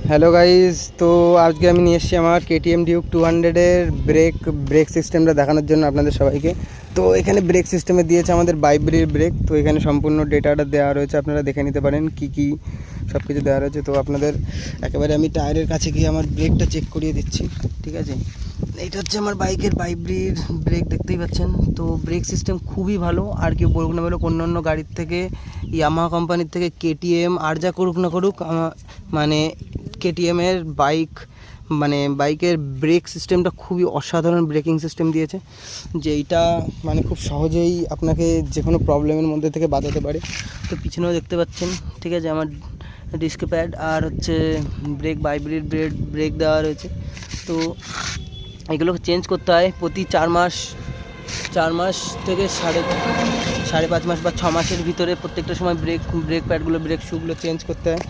Hello guys, তো আজকে আমি নিয়ে এসেছি আমার কেটিএম ডিউক 200-এর ব্রেক সিস্টেমটা দেখানোর জন্য আপনাদের সবাইকে। তো এখানে ব্রেক সিস্টেমে দিয়েছে আমাদের বাইব্রের ব্রেক। তো এখানে সম্পূর্ণ ডেটাটা দেওয়া রয়েছে, আপনারা দেখে নিতে পারেন কি সব কিছু দেওয়া রয়েছে। তো আপনাদের একেবারে আমি টায়ারের কাছে গিয়ে আমার ব্রেকটা চেক করিয়ে দিচ্ছি, ঠিক আছে। এইটা হচ্ছে আমার বাইকের বাইব্রির ব্রেক, দেখতেই পাচ্ছেন। তো ব্রেক সিস্টেম খুবই ভালো, আর কেউ বলুক না বলুক অন্য গাড়ির থেকে, ইয়ামাহা কোম্পানির থেকে কেটিএম আর যা করুক না করুক, মানে কেটিএমের বাইকের ব্রেক সিস্টেমটা খুবই অসাধারণ ব্রেকিং সিস্টেম দিয়েছে, যে এইটা মানে খুব সহজেই আপনাকে যে কোনো প্রবলেমের মধ্যে থেকে বাঁচাতে পারে। তো পিছনেও দেখতে পাচ্ছেন, ঠিক আছে, আমার ডিস্ক প্যাড আর হচ্ছে বাইব্রের ব্রেক দেওয়া রয়েছে। তো এগুলো চেঞ্জ করতে হয় প্রতি 4 মাস থেকে সাড়ে 5 মাস বা 6 মাসের ভিতরে প্রত্যেকটা সময় ব্রেক প্যাডগুলো ব্রেক শুগুলো চেঞ্জ করতে হয়।